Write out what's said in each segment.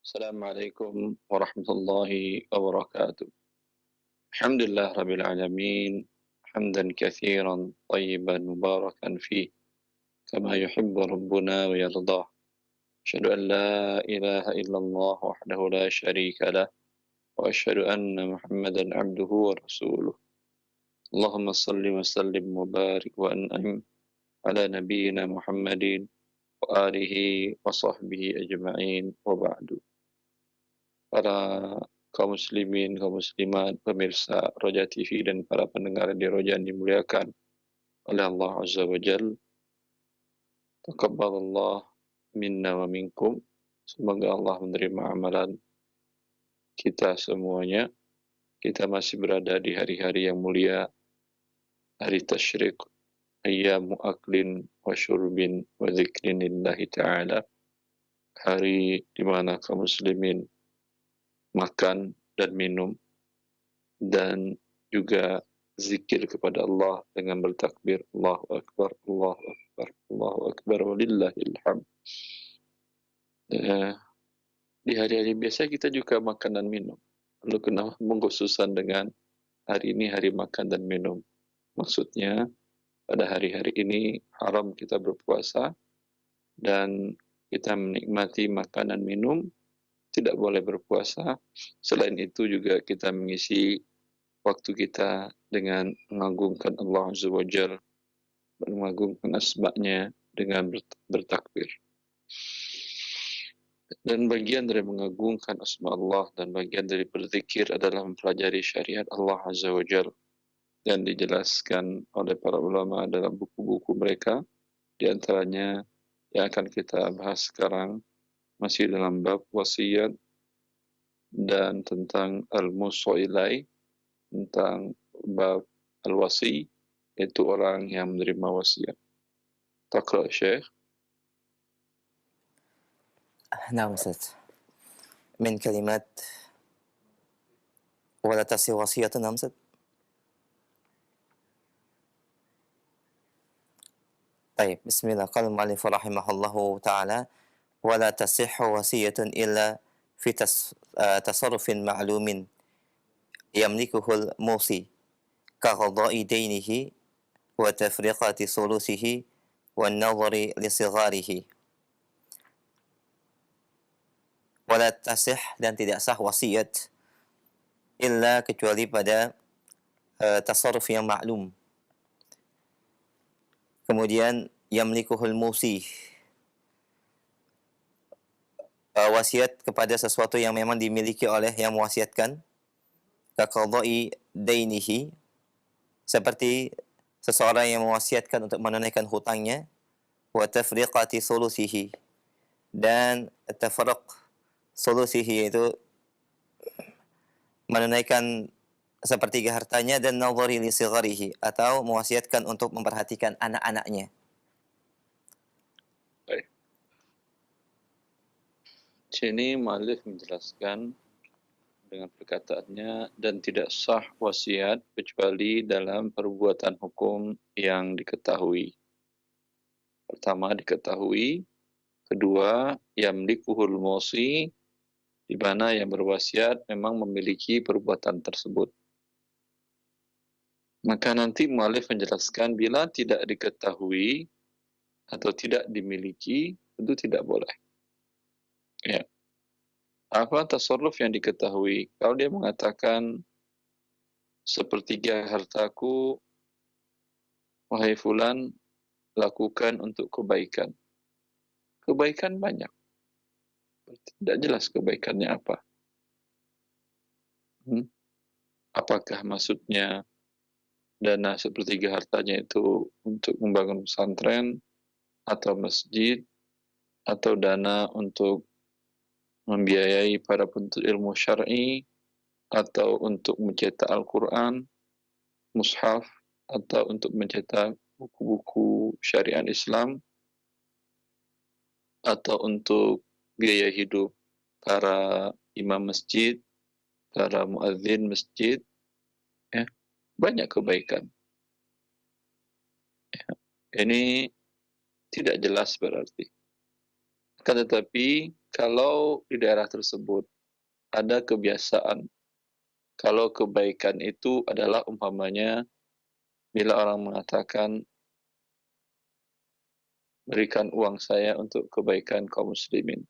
Assalamualaikum warahmatullahi wabarakatuh. Alhamdulillah rabbil alamin. Hamdan katsiran tayyiban mubarakan fih kama yuhibbu rabbuna wa yardah. Asyhadu an la ilaha illallah wahdahu la syarika lah wa asyhadu anna Muhammadan abduhu wa rasuluh. Allahumma salli wa sallim wa barik wa an'im ala nabiyyina Muhammadin wa alihi wa sahbihi ajma'in wa ba'du. Para kaum muslimin, kaum muslimat, pemirsa Roja TV dan para pendengar di Roja yang dimuliakan oleh Allah Azza wa Jal. Taqabbalallah minna wa minkum. Semoga Allah menerima amalan kita semuanya. Kita masih berada di hari-hari yang mulia, hari tasyrik, ayyamu aklin wa syurbin wa zikrin lillahi ta'ala. Hari di mana kaum muslimin makan dan minum dan juga zikir kepada Allah dengan bertakbir Allahu Akbar, Allahu Akbar, Allahu Akbar, walillahil hamd. Di hari-hari biasa kita juga makan dan minum. Lalu kenapa mengkhususan dengan hari ini hari makan dan minum? Maksudnya pada hari-hari ini haram kita berpuasa dan kita menikmati makan dan minum, tidak boleh berpuasa. Selain itu juga kita mengisi waktu kita dengan mengagungkan Allah Azza wa Jalla, mengagungkan asma-Nya dengan bertakbir. Dan bagian dari mengagungkan asma Allah dan bagian dari berzikir adalah mempelajari syariat Allah Azza wa Jalla, dan dijelaskan oleh para ulama dalam buku-buku mereka. Di antaranya yang akan kita bahas sekarang masih dalam bab wasiat dan tentang al-musa ilai, tentang bab al-wasi, yaitu orang yang menerima wasiat. Taqra Syekh. نعم أستاذ. من كلمات ولا تصي وصية. نعم أستاذ. طيب بسم الله. قال المؤلف رحمه الله تعالى: ولا تصح وصية إلا في تصرف معلوم يملكه الموصي كقضاء دينه وتفرقة ثلثه والنظر لصغاره. Wala tasih, dan tidak sah wasiat illa kecuali pada tasarruf yang maklum. Kemudian yamlikuhul musi, wasiat kepada sesuatu yang memang dimiliki oleh yang mewasiatkan, kaqadai dainihi, seperti seseorang yang mewasiatkan untuk menunaikan hutangnya, wa tafriqati sulusihi, dan tafarruq solusihi, yaitu menunaikan sepertiga hartanya, dan nadhari li sigharihi, atau mewasiatkan untuk memperhatikan anak-anaknya. Baik. Sini muallif menjelaskan dengan perkataannya, dan tidak sah wasiat kecuali dalam perbuatan hukum yang diketahui. Pertama diketahui, kedua yamlikuhul musi, di mana yang berwasiat memang memiliki perbuatan tersebut. Maka nanti muallif menjelaskan bila tidak diketahui atau tidak dimiliki, itu tidak boleh. Ya. Apa tasarruf yang diketahui? Kalau dia mengatakan sepertiga hartaku, wahai fulan, lakukan untuk kebaikan. Kebaikan banyak. Tidak jelas kebaikannya apa. Apakah maksudnya dana sepertiga hartanya itu untuk membangun pesantren, atau masjid, atau dana untuk membiayai para penuntut ilmu syar'i, atau untuk mencetak Al-Quran, mushaf, atau untuk mencetak buku-buku syariat Islam, atau untuk biaya hidup para imam masjid, para muadzin masjid, ya, banyak kebaikan. Ya, ini tidak jelas berarti. Akan tetapi kalau di daerah tersebut ada kebiasaan, kalau kebaikan itu adalah umpamanya bila orang mengatakan, berikan uang saya untuk kebaikan kaum muslimin.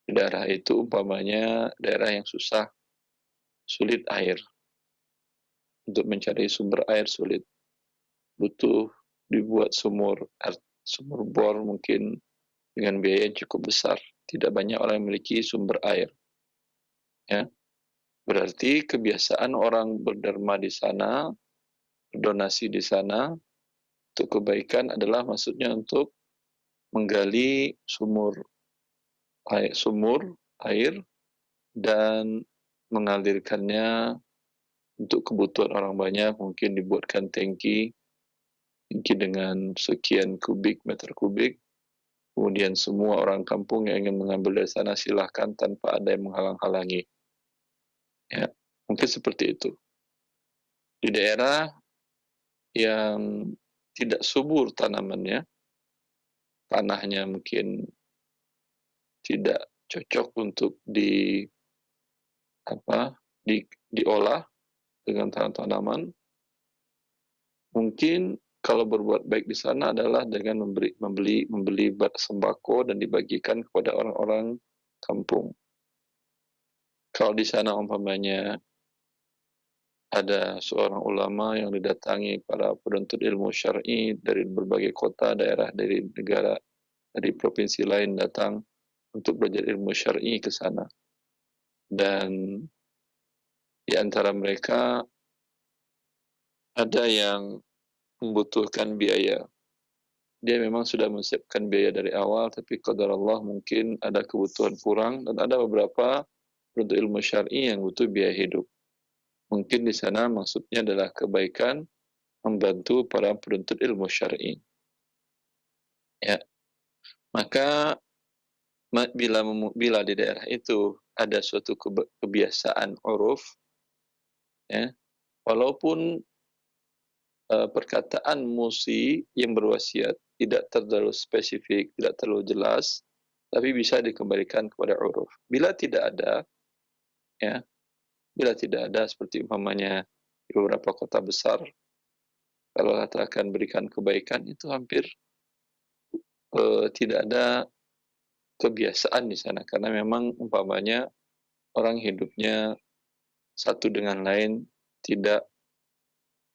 Di daerah itu umpamanya daerah yang susah, sulit air. Untuk mencari sumber air sulit. Butuh dibuat sumur bor mungkin dengan biaya yang cukup besar. Tidak banyak orang yang memiliki sumber air. Ya. Berarti kebiasaan orang berderma di sana, berdonasi di sana, untuk kebaikan adalah maksudnya untuk menggali sumur air dan mengalirkannya untuk kebutuhan orang banyak, mungkin dibuatkan tangki dengan sekian meter kubik, kemudian semua orang kampung yang ingin mengambil dari sana silahkan tanpa ada yang menghalang-halangi. Ya, mungkin seperti itu. Di daerah yang tidak subur tanamannya, tanahnya mungkin tidak cocok untuk diolah dengan tanaman. Mungkin kalau berbuat baik di sana adalah dengan membeli sembako dan dibagikan kepada orang-orang kampung. Kalau di sana umpamanya ada seorang ulama yang didatangi para penuntut ilmu syar'i dari berbagai kota, daerah, dari negara, dari provinsi lain datang untuk belajar ilmu syar'i ke sana. Dan di antara mereka ada yang membutuhkan biaya. Dia memang sudah menyiapkan biaya dari awal, tapi qadar Allah mungkin ada kebutuhan kurang, dan ada beberapa penuntut ilmu syar'i yang butuh biaya hidup. Mungkin di sana maksudnya adalah kebaikan membantu para penuntut ilmu syar'i. Ya, maka bila di daerah itu ada suatu kebiasaan uruf, ya, walaupun perkataan musi yang berwasiat tidak terlalu spesifik, tidak terlalu jelas, tapi bisa dikembalikan kepada uruf. Bila tidak ada, ya, bila tidak ada seperti umpamanya di beberapa kota besar, kalau katakan berikan kebaikan itu hampir tidak ada kebiasaan di sana, karena memang umpamanya orang hidupnya satu dengan lain tidak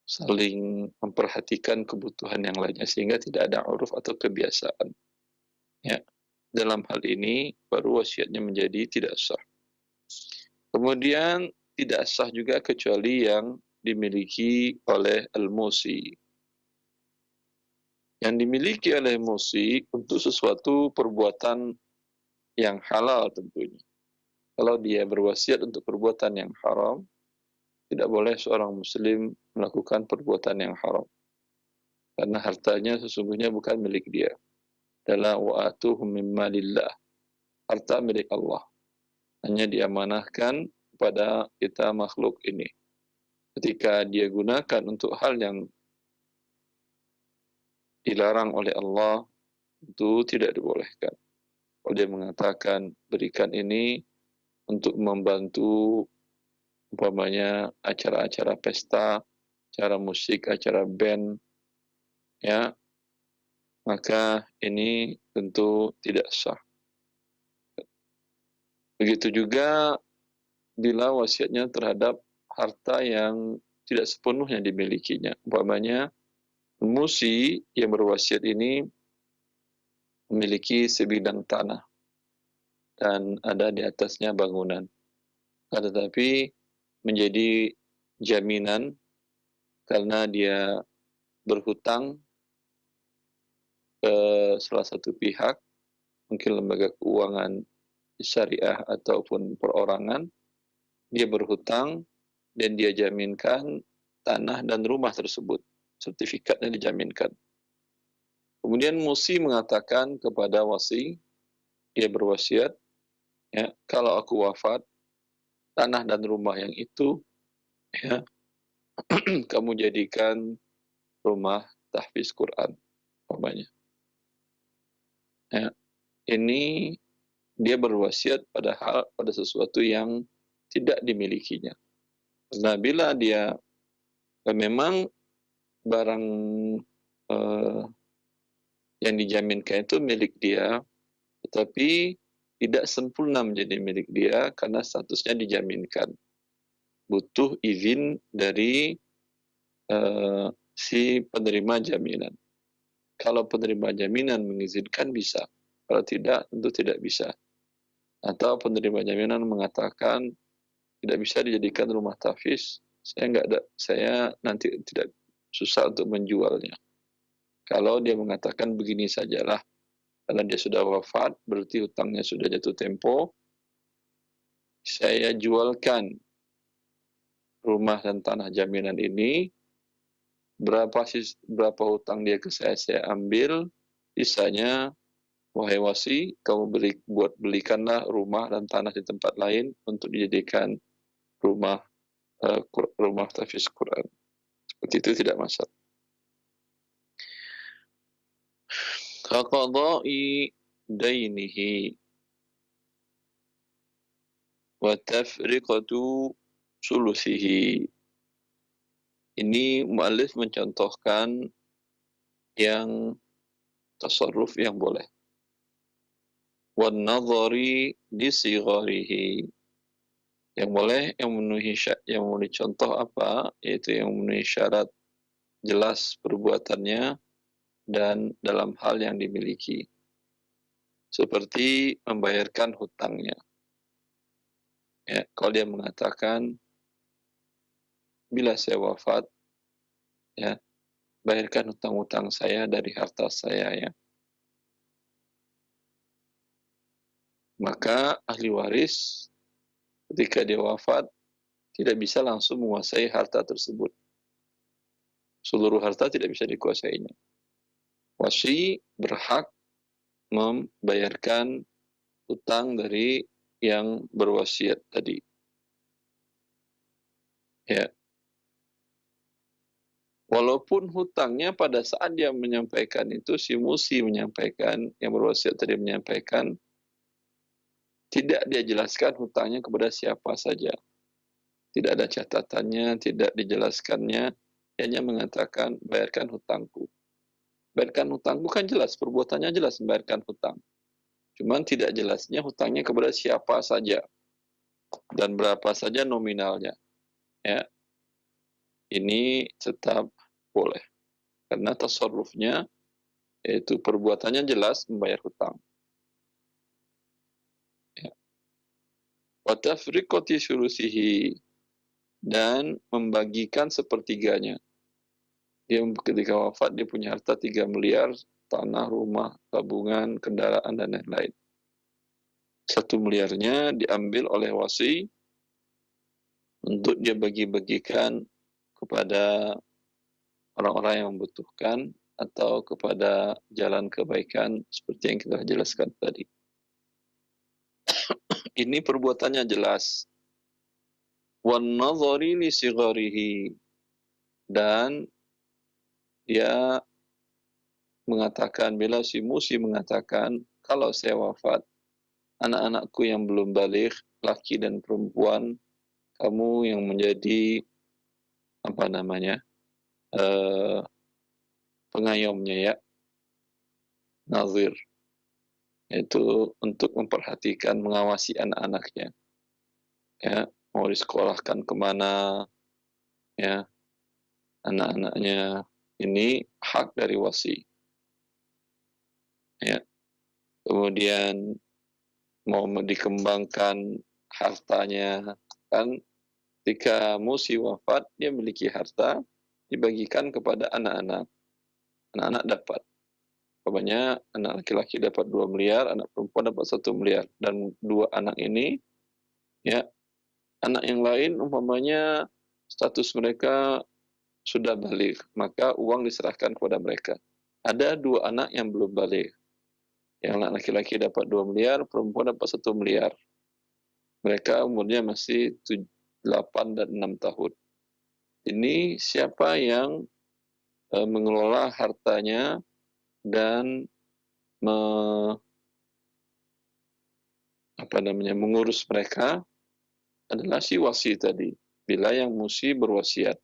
saling memperhatikan kebutuhan yang lainnya, sehingga tidak ada uruf atau kebiasaan. Ya, dalam hal ini baru wasiatnya menjadi tidak sah. Kemudian tidak sah juga kecuali yang dimiliki oleh al-musi. Yang dimiliki oleh musi untuk sesuatu perbuatan yang halal tentunya. Kalau dia berwasiat untuk perbuatan yang haram, tidak boleh seorang muslim melakukan perbuatan yang haram. Karena hartanya sesungguhnya bukan milik dia. Adalah wa'atuhum mimma lillah. Harta milik Allah. Hanya diamanahkan kepada kita makhluk ini. Ketika dia gunakan untuk hal yang dilarang oleh Allah, itu tidak dibolehkan. Kalau dia mengatakan berikan ini untuk membantu umpamanya acara-acara pesta, acara musik, acara band, ya, maka ini tentu tidak sah. Begitu juga bila wasiatnya terhadap harta yang tidak sepenuhnya dimilikinya. Umpamanya musi yang berwasiat ini memiliki sebidang tanah dan ada di atasnya bangunan. Tetapi menjadi jaminan karena dia berhutang ke salah satu pihak, mungkin lembaga keuangan syariah ataupun perorangan, dia berhutang dan dia jaminkan tanah dan rumah tersebut, sertifikatnya dijaminkan. Kemudian musi mengatakan kepada wasi, dia berwasiat, ya, kalau aku wafat, tanah dan rumah yang itu, ya, kamu jadikan rumah tahfiz Quran, umpamanya. Ya, ini dia berwasiat pada sesuatu yang tidak dimilikinya. Karena bila dia memang barang yang dijaminkan itu milik dia, tetapi tidak sempurna menjadi milik dia karena statusnya dijaminkan. Butuh izin dari si penerima jaminan. Kalau penerima jaminan mengizinkan bisa, kalau tidak tentu tidak bisa. Atau penerima jaminan mengatakan tidak bisa dijadikan rumah tahfiz, saya nanti tidak susah untuk menjualnya. Kalau dia mengatakan begini sajalah, karena dia sudah wafat, berarti hutangnya sudah jatuh tempo, saya jualkan rumah dan tanah jaminan ini, berapa hutang dia ke saya ambil, sisanya wahai wasi, kamu belikanlah rumah dan tanah di tempat lain untuk dijadikan rumah tahfiz Quran. Seperti itu tidak masalah. Kaqada'i dainihi wa tafriqatu sulusihi. Ini mu'allif mencontohkan yang tasarruf yang boleh. Wan nadhari li sigharihi. Yang boleh, yang memenuhi contoh apa? Yaitu yang memenuhi syarat jelas perbuatannya dan dalam hal yang dimiliki. Seperti membayarkan hutangnya. Ya, kalau dia mengatakan, bila saya wafat, ya, bayarkan hutang-hutang saya dari harta saya, ya. Maka ahli waris ketika dia wafat tidak bisa langsung menguasai harta tersebut. Seluruh harta tidak bisa dikuasainya. Wasi berhak membayarkan hutang dari yang berwasiat tadi. Ya. Walaupun hutangnya pada saat dia menyampaikan itu, si musi menyampaikan, yang berwasiat tadi menyampaikan, tidak dia jelaskan hutangnya kepada siapa saja. Tidak ada catatannya, tidak dijelaskannya, hanya mengatakan, bayarkan hutangku. Bayarkan hutangku kan jelas, perbuatannya jelas membayarkan hutang. Cuman tidak jelasnya hutangnya kepada siapa saja dan berapa saja nominalnya. Ya. Ini tetap boleh. Karena tasarrufnya, yaitu perbuatannya jelas membayar hutang. Ya. Wa tafriqati sulusihi, dan membagikan sepertiganya. Dia ketika wafat dia punya harta 3 miliar, tanah, rumah, tabungan, kendaraan, dan lain-lain. 1 miliarnya diambil oleh wasi untuk dia bagi-bagikan kepada orang-orang yang membutuhkan atau kepada jalan kebaikan seperti yang kita jelaskan tadi. Ini perbuatannya jelas. Wan nadhari li sigharihi, dan dia mengatakan, bila si musi mengatakan, kalau saya wafat, anak-anakku yang belum baligh, laki dan perempuan, kamu yang menjadi pengayomnya, ya, nazir, yaitu untuk memperhatikan, mengawasi anak-anaknya, ya, mau disekolahkan kemana, ya, anak-anaknya. Ini hak dari wasi, ya. Kemudian mau dikembangkan hartanya, kan ketika musi wafat dia memiliki harta, dibagikan kepada anak-anak. Anak-anak dapat, umpamanya anak laki-laki dapat 2 miliar, anak perempuan dapat 1 miliar, dan 2 anak ini, ya, anak yang lain umpamanya status mereka sudah baligh, maka uang diserahkan kepada mereka. Ada 2 anak yang belum baligh. Yang anak laki-laki dapat 2 miliar, perempuan dapat 1 miliar. Mereka umurnya masih 8 dan 6 tahun. Ini siapa yang mengelola hartanya dan mengurus mereka adalah si wasi tadi. Bila yang musi berwasiat.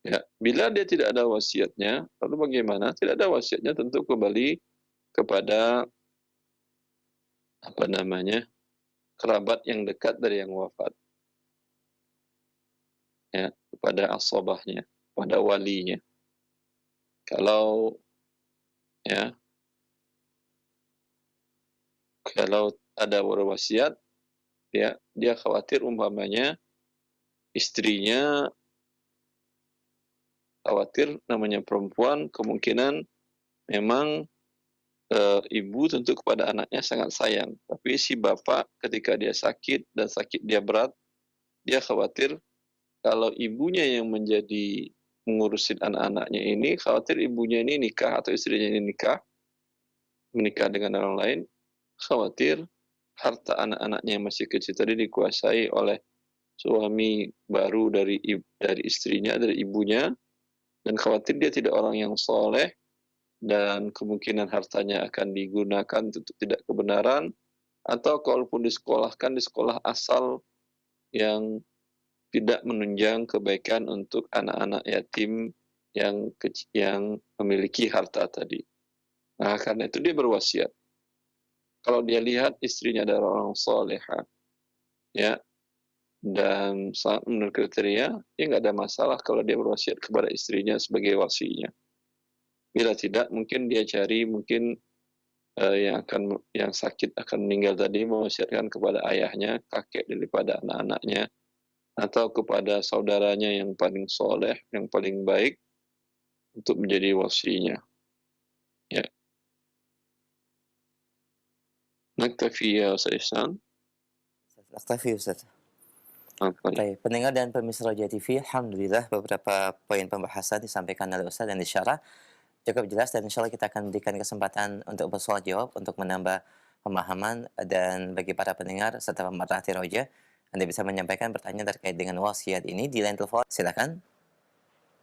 Ya, bila dia tidak ada wasiatnya, lalu bagaimana? Tidak ada wasiatnya, tentu kembali kepada kerabat yang dekat dari yang wafat. Ya, kepada asabahnya, pada walinya. Kalau ada berwasiat, ya, dia khawatir umpamanya istrinya, namanya perempuan, kemungkinan memang ibu tentu kepada anaknya sangat sayang. Tapi si bapak ketika dia sakit dan sakit dia berat, dia khawatir kalau ibunya yang menjadi mengurusin anak-anaknya ini, khawatir ibunya ini nikah atau istrinya ini menikah dengan orang lain, khawatir harta anak-anaknya yang masih kecil tadi dikuasai oleh suami baru dari istrinya, dari ibunya, dan khawatir dia tidak orang yang soleh, dan kemungkinan hartanya akan digunakan untuk tidak kebenaran, atau kalaupun disekolahkan di sekolah asal yang tidak menunjang kebaikan untuk anak-anak yatim yang memiliki harta tadi. Nah, karena itu dia berwasiat. Kalau dia lihat istrinya adalah orang soleha, ya, dan sangat menurut kriteria, ya nggak ada masalah kalau dia berwasiat kepada istrinya sebagai wasinya. Bila tidak, mungkin dia cari yang sakit akan meninggal tadi, mewasiatkan kepada ayahnya, kakek daripada anak-anaknya, atau kepada saudaranya yang paling soleh, yang paling baik, untuk menjadi wasinya. Ya. Naktafi ya Ustaz Ihsan. Naktafi Ustaz. Baik. Baik, pendengar dan pemirsa Roja TV, alhamdulillah beberapa poin pembahasan disampaikan oleh Ustaz dan disyarah cukup jelas, dan insya Allah kita akan berikan kesempatan untuk bersoal jawab untuk menambah pemahaman. Dan bagi para pendengar serta pemerhati Roja, Anda bisa menyampaikan pertanyaan terkait dengan wasiat ini di line telepon. Silakan.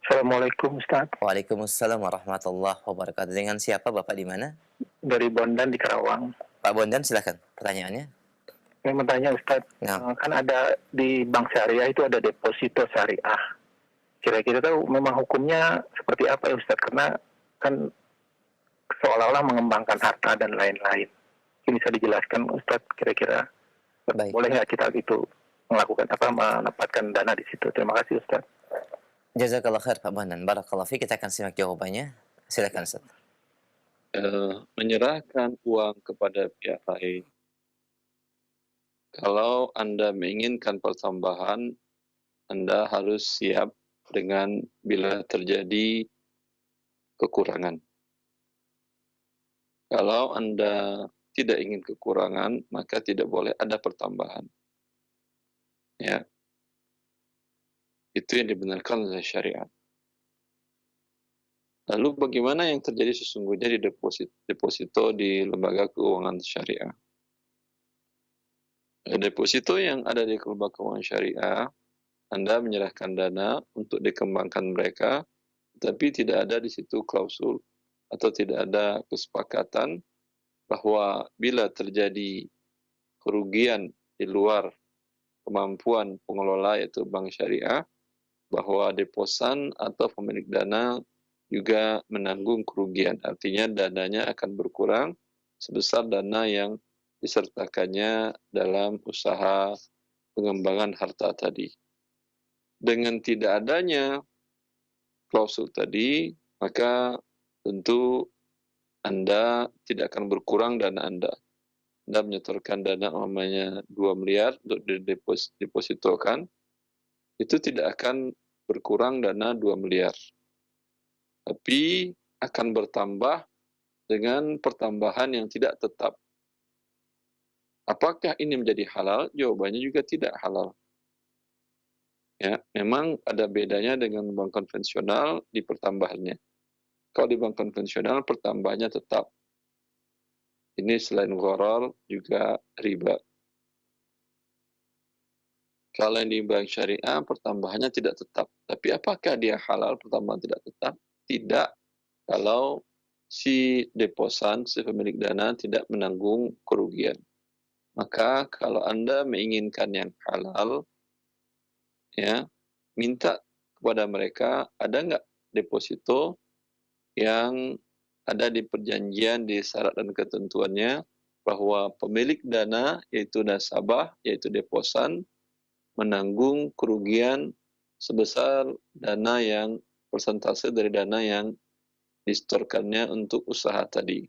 Assalamualaikum Ustaz. Waalaikumsalam warahmatullahi wabarakatuh. Dengan siapa Bapak, di mana? Dari Bondan di Karawang. Pak Bondan, silakan pertanyaannya. Saya mau tanya Ustaz, kan ada di bank syariah itu ada deposito syariah. Kira-kira tahu memang hukumnya seperti apa ya Ustaz? Karena kan seolah-olah mengembangkan harta dan lain-lain. Ini bisa dijelaskan Ustaz, kira-kira boleh nggak kita itu menempatkan dana di situ? Terima kasih Ustaz. Jazakallah khair Pak Bondan. Barakallah fi, kita akan simak jawabannya. Silakan Ustaz. Menyerahkan uang kepada pihak lain. Kalau Anda menginginkan pertambahan, Anda harus siap dengan bila terjadi kekurangan. Kalau Anda tidak ingin kekurangan, maka tidak boleh ada pertambahan. Ya. Itu yang dibenarkan oleh syariat. Lalu bagaimana yang terjadi sesungguhnya di deposito di lembaga keuangan syariah? Deposito yang ada di lembaga keuangan syariah, Anda menyerahkan dana untuk dikembangkan mereka, tapi tidak ada di situ klausul atau tidak ada kesepakatan bahwa bila terjadi kerugian di luar kemampuan pengelola yaitu bank syariah, bahwa deposan atau pemilik dana juga menanggung kerugian. Artinya dananya akan berkurang sebesar dana yang disertakannya dalam usaha pengembangan harta tadi. Dengan tidak adanya klausul tadi, maka tentu Anda tidak akan berkurang dana Anda. Anda menyetorkan dana namanya 2 miliar untuk didepositokan, itu tidak akan berkurang dana 2 miliar. Tapi akan bertambah dengan pertambahan yang tidak tetap. Apakah ini menjadi halal? Jawabannya juga tidak halal. Ya, memang ada bedanya dengan bank konvensional di pertambahannya. Kalau di bank konvensional pertambahannya tetap. Ini selain gharar juga riba. Kalau yang di bank syariah pertambahannya tidak tetap. Tapi apakah dia halal pertambahan tidak tetap? Tidak. Kalau si deposan, si pemilik dana tidak menanggung kerugian. Maka kalau Anda menginginkan yang halal, ya, minta kepada mereka, ada nggak deposito yang ada di perjanjian, di syarat dan ketentuannya, bahwa pemilik dana, yaitu nasabah, yaitu deposan, menanggung kerugian sebesar dana yang persentase dari dana yang disetorkannya untuk usaha tadi.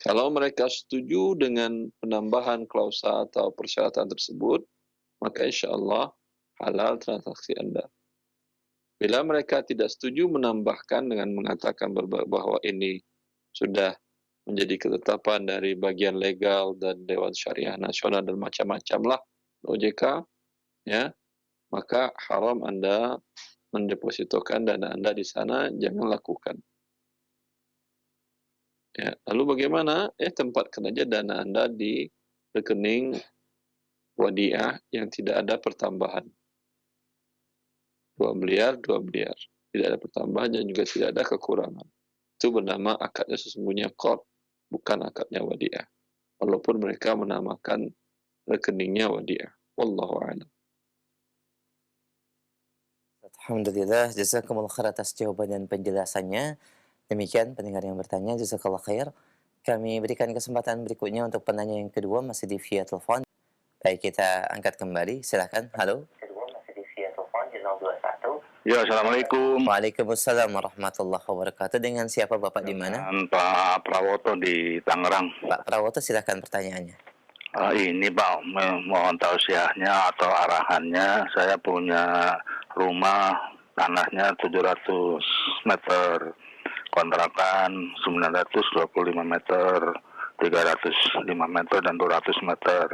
Kalau mereka setuju dengan penambahan klausa atau persyaratan tersebut, maka insya Allah halal transaksi Anda. Bila mereka tidak setuju menambahkan dengan mengatakan bahwa ini sudah menjadi ketetapan dari bagian legal dan Dewan Syariah Nasional dan macam-macam lah OJK, ya, maka haram Anda mendepositokan dana Anda di sana, jangan lakukan. Ya, lalu bagaimana? Tempatkan aja dana Anda di rekening wadiah yang tidak ada pertambahan. 2 miliar, 2 miliar. Tidak ada pertambahan dan juga tidak ada kekurangan. Itu bernama akadnya sesungguhnya qard, bukan akadnya wadiah. Walaupun mereka menamakan rekeningnya wadiah. Wallahu a'lam. Alhamdulillah, jazakumullah khair atas jawaban dan penjelasannya. Demikian pendengar yang bertanya, jazakallah khair. Kami berikan kesempatan berikutnya untuk penanya yang kedua, masih di via telepon. Baik, kita angkat kembali. Silakan. Halo. Ya, Assalamualaikum. Waalaikumsalam warahmatullahi wabarakatuh. Dengan siapa Bapak di mana? Dengan Pak Prawoto di Tangerang. Pak Prawoto, silakan pertanyaannya. Ini Pak, mohon tausiahnya atau arahannya. Saya punya rumah, tanahnya 700 meter, kontrakan 925 meter, 305 meter, dan 200 meter.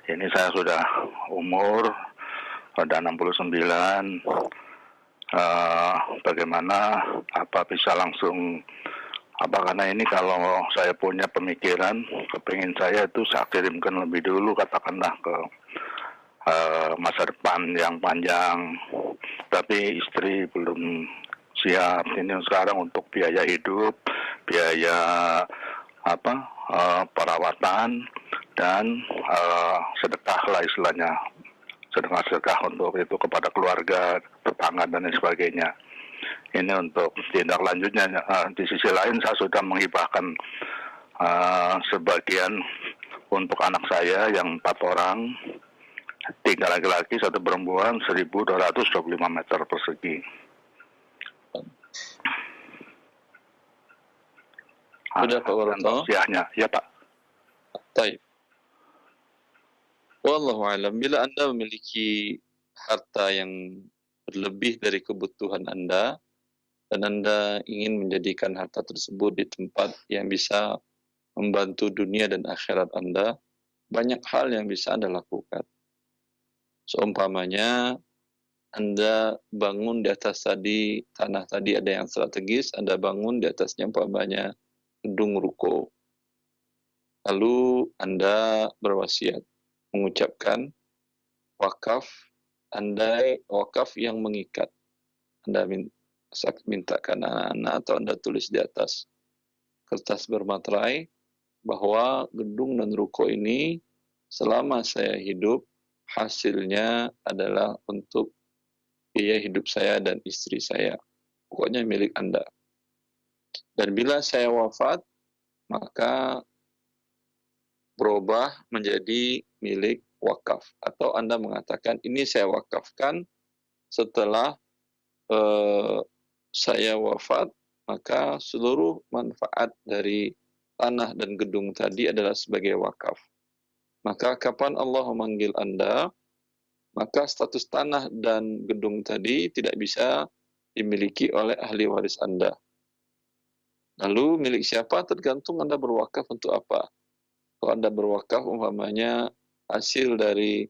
Ini saya sudah umur, pada 69. Bagaimana, apa bisa langsung, karena ini kalau saya punya pemikiran, kepingin saya itu saya kirimkan lebih dulu, katakanlah ke masa depan yang panjang, tapi istri belum siap. Ini sekarang untuk biaya hidup, biaya perawatan, dan sedekah lah istilahnya, sedekah untuk itu kepada keluarga, tetangga, dan lain sebagainya. Ini untuk tindak lanjutnya. Di sisi lain saya sudah menghibahkan sebagian untuk anak saya yang 4 orang, 3 laki-laki, 1 perempuan, 1.225 meter persegi. Sudah Pak Waroto? Ya Pak. Baik. Wallahu alam, bila Anda memiliki harta yang berlebih dari kebutuhan Anda, dan Anda ingin menjadikan harta tersebut di tempat yang bisa membantu dunia dan akhirat Anda, banyak hal yang bisa Anda lakukan. Seumpamanya, Anda bangun di atas tanah tadi ada yang strategis, Anda bangun di atasnya umpamanya gedung ruko. Lalu Anda berwasiat, mengucapkan wakaf, andai wakaf yang mengikat. Anda mintakan anak-anak atau Anda tulis di atas kertas bermaterai bahwa gedung dan ruko ini selama saya hidup hasilnya adalah untuk biaya hidup saya dan istri saya. Pokoknya milik Anda. Dan bila saya wafat, maka berubah menjadi milik wakaf. Atau Anda mengatakan ini saya wakafkan setelah saya wafat, maka seluruh manfaat dari tanah dan gedung tadi adalah sebagai wakaf. Maka kapan Allah memanggil Anda, maka status tanah dan gedung tadi tidak bisa dimiliki oleh ahli waris Anda. Lalu milik siapa tergantung Anda berwakaf untuk apa. Kalau Anda berwakaf umpamanya hasil dari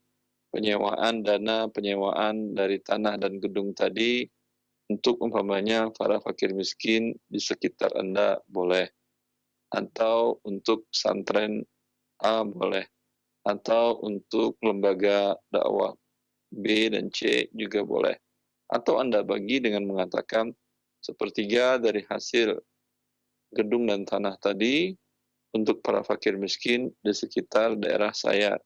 dana penyewaan dari tanah dan gedung tadi untuk umpamanya para fakir miskin di sekitar Anda boleh, atau untuk pesantren A boleh, atau untuk lembaga dakwah B dan C juga boleh. Atau Anda bagi dengan mengatakan 1/3 dari hasil gedung dan tanah tadi untuk para fakir miskin di sekitar daerah saya,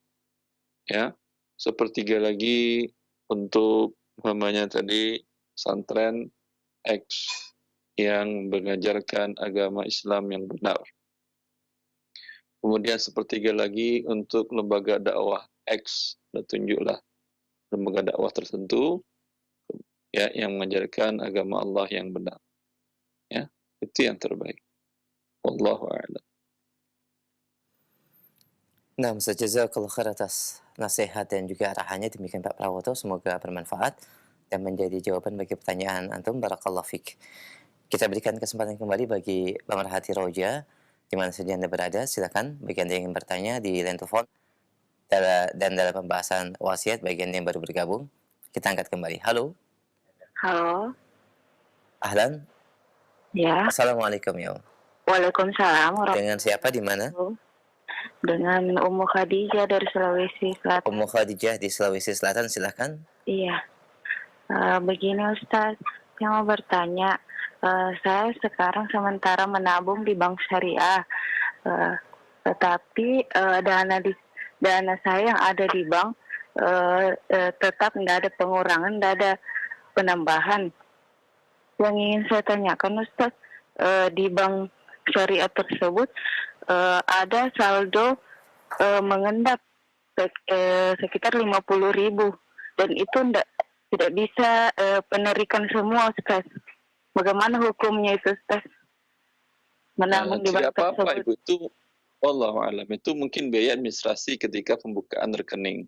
ya. Sepertiga lagi untuk namanya tadi pesantren X yang mengajarkan agama Islam yang benar. Kemudian sepertiga lagi untuk lembaga dakwah X, tunjuklah lembaga dakwah tertentu ya yang mengajarkan agama Allah yang benar. Ya, itu yang terbaik. Wallahu a'lam. Nah, Ustaz, jazakallah khair atas nasihat dan juga arahannya. Demikian Pak Prawoto, semoga bermanfaat dan menjadi jawaban bagi pertanyaan antum. Barakallahu fik. Kita berikan kesempatan kembali bagi pemerhati Roja, di mana saja Anda berada. Silakan bagi Anda yang ingin bertanya di line telepon dan dalam pembahasan wasiat bagi Anda yang baru bergabung. Kita angkat kembali. Halo. Halo. Ahlan. Ya. Assalamualaikum ya. Waalaikumsalam warahmatullahi Dengan siapa di mana? Dengan Ummu Khadijah dari Sulawesi Selatan. Ummu Khadijah di Sulawesi Selatan, silakan. Iya. Begini Ustaz, yang mau bertanya, saya sekarang sementara menabung di bank syariah, tetapi dana saya yang ada di bank tetap nggak ada pengurangan, nggak ada penambahan. Yang ingin saya tanyakan Ustaz, di bank syariah tersebut ada saldo mengendap sekitar 50.000 dan itu tidak bisa penarikan semua Ustaz. Bagaimana hukumnya itu Ustaz? Menabung di bank Tidak apa-apa tersebut. Ibu, itu wallahu alam, itu mungkin biaya administrasi ketika pembukaan rekening.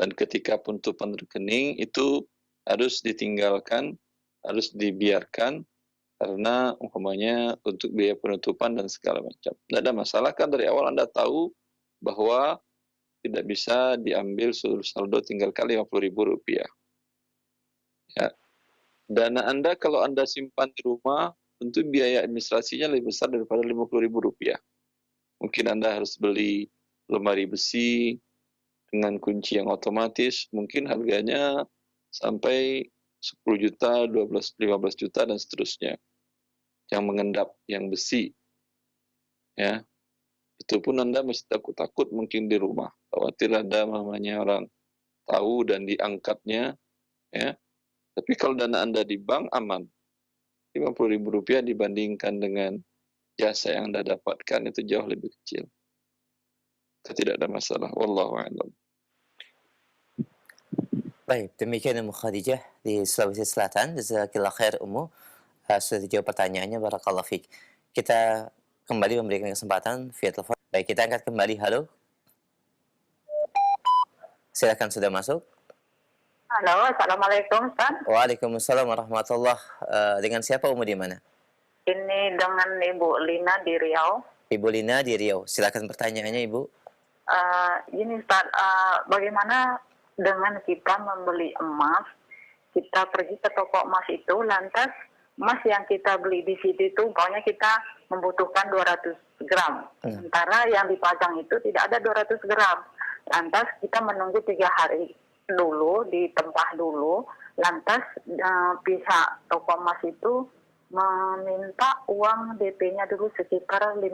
Dan ketika penutupan rekening itu harus ditinggalkan, harus dibiarkan karena umpamanya untuk biaya penutupan dan segala macam. Tidak ada masalah kan, dari awal Anda tahu bahwa tidak bisa diambil seluruh saldo tinggal kali Rp50.000. Ya. Dana Anda kalau Anda simpan di rumah, tentu biaya administrasinya lebih besar daripada Rp50.000. Mungkin Anda harus beli lemari besi dengan kunci yang otomatis, mungkin harganya sampai 10 juta, 12, 15 juta, dan seterusnya. Yang mengendap, yang besi. Ya. Itu pun Anda mesti takut-takut mungkin di rumah. Khawatir ada mamanya orang tahu dan diangkatnya. Ya. Tapi kalau dana Anda di bank, aman. Rp50.000 dibandingkan dengan jasa yang Anda dapatkan itu jauh lebih kecil. Itu tidak ada masalah. Wallahu a'lam. Baik, demikian Ummu Khadijah di Sulawesi Selatan. Jazakallah khair Ummu. Sudah dijawab pertanyaannya, barakallahu fik. Kita kembali memberikan kesempatan via telepon. Baik, kita angkat kembali. Halo. Silakan, sudah masuk. Halo, Assalamualaikum Ustaz. Waalaikumsalam warahmatullah. Dengan siapa Ummu di mana? Ini dengan Ibu Lina di Riau. Ibu Lina di Riau. Silakan pertanyaannya Ibu. Ini Ustaz, bagaimana dengan kita membeli emas, kita pergi ke toko emas itu, lantas emas yang kita beli di situ itu, pokoknya kita membutuhkan 200 gram. Sementara yang dipajang itu tidak ada 200 gram. Lantas kita menunggu 3 hari dulu, ditempah dulu, lantas pihak toko emas itu meminta uang DP-nya dulu sekitar 50%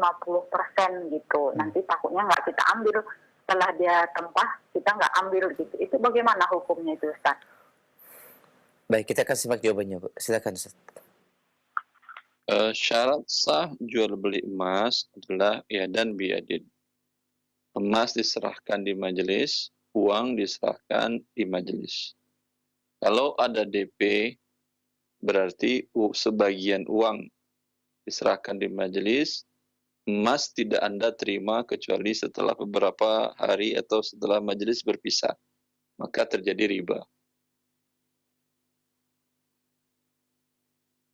gitu. Nanti takutnya nggak kita ambil. Setelah dia tempah, kita nggak ambil gitu. Itu bagaimana hukumnya itu, Ustaz? Baik, kita akan simak jawabannya, Bu. Silakan, Ustaz. Syarat sah jual beli emas adalah iadan biyadin. Emas diserahkan di majelis, uang diserahkan di majelis. Kalau ada DP, berarti sebagian uang diserahkan di majelis, emas tidak Anda terima kecuali setelah beberapa hari atau setelah majelis berpisah. Maka terjadi riba.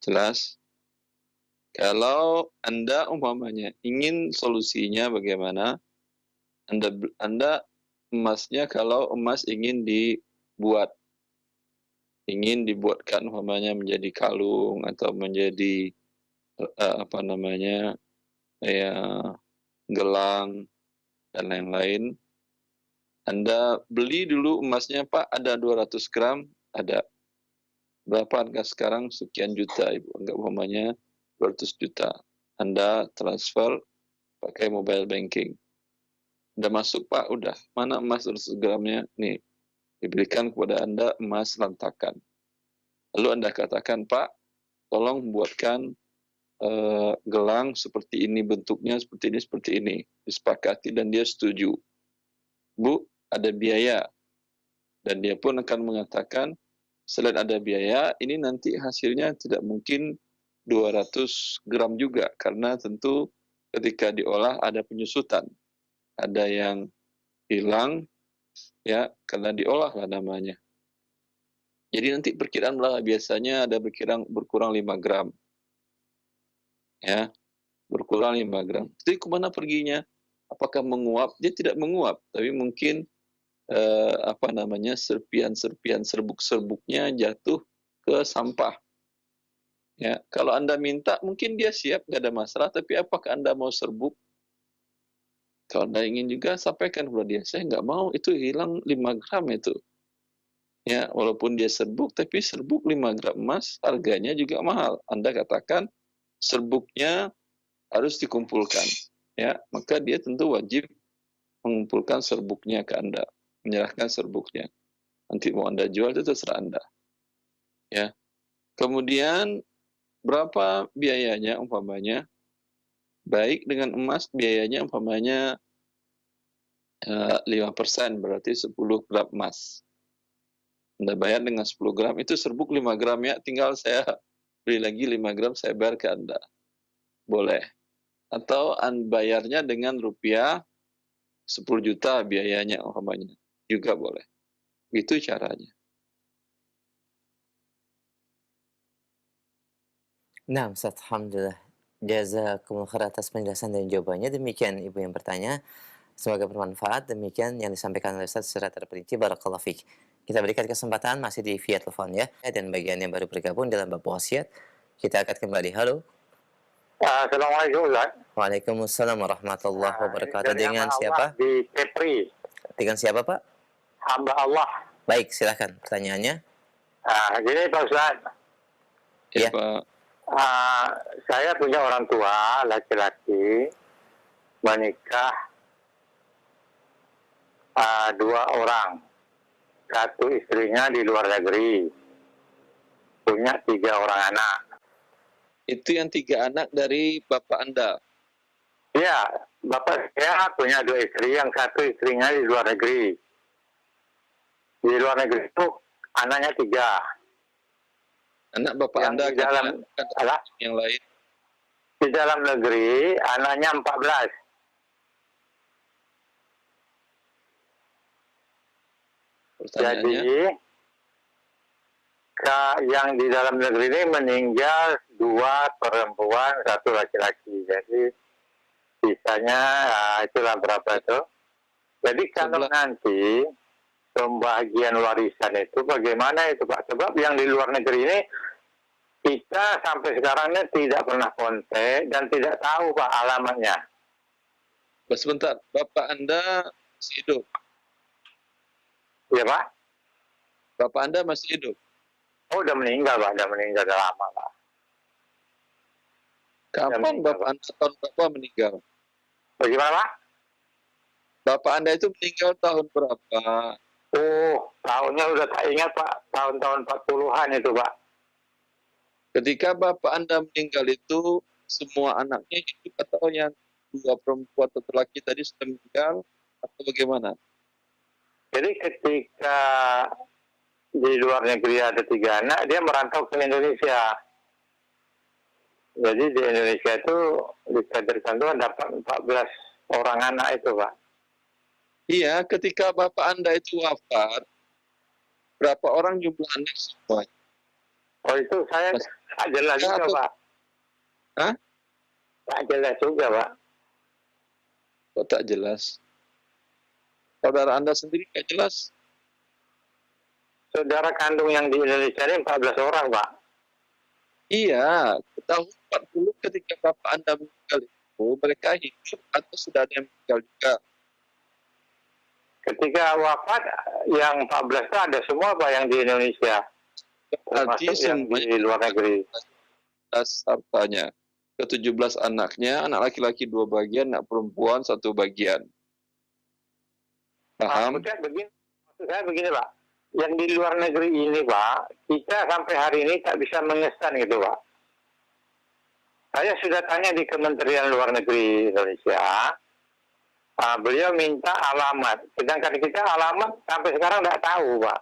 Jelas? Kalau Anda umpamanya ingin solusinya bagaimana, Anda emasnya, kalau emas ingin dibuatkan umpamanya menjadi kalung atau menjadi gelang dan lain-lain, Anda beli dulu emasnya, Pak, ada 200 gram, ada. Berapa harga sekarang? Sekian juta, Ibu. Enggak umpamanya 200 juta. Anda transfer pakai mobile banking. Udah masuk Pak, udah. Mana emas 200 gramnya? Nih, diberikan kepada Anda emas lantakan. Lalu Anda katakan, Pak, tolong buatkan gelang seperti ini bentuknya, seperti ini. Disepakati dan dia setuju. Bu, ada biaya. Dan dia pun akan mengatakan, selain ada biaya, ini nanti hasilnya tidak mungkin 200 gram juga, karena tentu ketika diolah ada penyusutan. Ada yang hilang, ya, karena diolah lah namanya. Jadi nanti perkiraan biasanya ada berkurang 5 gram. Ya, berkurang 5 gram. Jadi kemana perginya? Apakah menguap? Dia tidak menguap, tapi mungkin serpian-serpian serbuk-serbuknya jatuh ke sampah. Ya, kalau Anda minta, mungkin dia siap, nggak ada masalah. Tapi apakah Anda mau serbuk? Kalau Anda ingin juga, sampaikan kepada dia, saya nggak mau, itu hilang 5 gram itu. Ya, walaupun dia serbuk, tapi serbuk 5 gram emas, harganya juga mahal. Anda katakan, serbuknya harus dikumpulkan. Ya, maka dia tentu wajib mengumpulkan serbuknya ke Anda, menyerahkan serbuknya. Nanti mau Anda jual, itu terserah Anda. Ya. Kemudian, berapa biayanya umpamanya? Baik dengan emas, biayanya umpamanya 5%, berarti 10 gram emas. Anda bayar dengan 10 gram, itu serbuk 5 gram ya, tinggal saya beli lagi 5 gram, saya bayar ke Anda. Boleh. Atau bayarnya dengan rupiah 10 juta biayanya umpamanya. Juga boleh. Itu caranya. Nah, Ustaz, alhamdulillah. Jazakumullah khair atas penjelasan dan jawabannya. Demikian Ibu yang bertanya. Semoga bermanfaat. Demikian yang disampaikan oleh Ustaz secara terperinci. Barakallahu fiik. Kita berikan kesempatan masih di via telepon ya. Dan bagian yang baru bergabung dalam bab wasiat, kita akan kembali. Halo. Assalamualaikum Ustaz. Waalaikumsalam warahmatullahi wabarakatuh. Dengan siapa? Di Kepri. Dengan siapa Pak? Hamba Allah. Baik, silakan pertanyaannya. Gini Pak Ustaz. Ya. Pak. Saya punya orang tua laki-laki menikah 2 orang. Satu istrinya di luar negeri. Punya 3 orang anak. Itu yang 3 anak dari Bapak Anda? Iya, Bapak saya punya 2 istri, yang satu istrinya di luar negeri. Di luar negeri itu anaknya 3. Anak Bapak Yang Anda di dalam yang lain? Di dalam negeri anaknya 14. Pertanyaannya? Jadi yang di dalam negeri ini meninggal 2 perempuan, 1 laki-laki. Jadi sisanya itulah berapa itu. Jadi kalau nanti pembagian warisan itu bagaimana itu Pak? Sebab yang di luar negeri ini kita sampai sekarang ini tidak pernah kontak dan tidak tahu Pak alamatnya. Sebentar, Bapak Anda masih hidup? Ya Pak? Bapak Anda masih hidup? Oh, udah meninggal Pak, udah meninggal udah lama Pak. Kapan Bapak Anda tahun berapa meninggal? Bagaimana Pak? Bapak Anda itu meninggal tahun berapa? Oh, tahunnya udah tak ingat Pak, tahun-tahun 40-an itu Pak. Ketika Bapak Anda meninggal itu, semua anaknya hidup atau yang 2 perempuan atau laki tadi sudah meninggal atau bagaimana? Jadi ketika di luar negeri ada 3 anak, dia merantau ke Indonesia. Jadi di Indonesia itu dikaderkan itu dapat 14 orang anak itu Pak. Iya, ketika Bapak Anda itu wafat, berapa orang jumlah anak semua? Oh itu saya tak jelas juga Pak. Hah? Tak jelas juga Pak. Kok tak jelas? Saudara Anda sendiri nggak jelas? Saudara kandung yang di Indonesia ini 14 orang Pak. Iya, tahun 40 ketika Bapak Anda meninggal itu, mereka hidup atau sudah ada yang meninggal juga? Ketika wafat, yang 14 itu ada semua Pak yang di Indonesia. Berarti Termasuk yang di luar negeri. atas hartanya. ke-17 anaknya, anak laki-laki 2 bagian, anak perempuan 1 bagian. Paham? Maksud saya begini Pak, yang di luar negeri ini Pak, kita sampai hari ini tak bisa mengesan gitu Pak. Saya sudah tanya di Kementerian Luar Negeri Indonesia, beliau minta alamat, sedangkan kita alamat sampai sekarang tidak tahu Pak.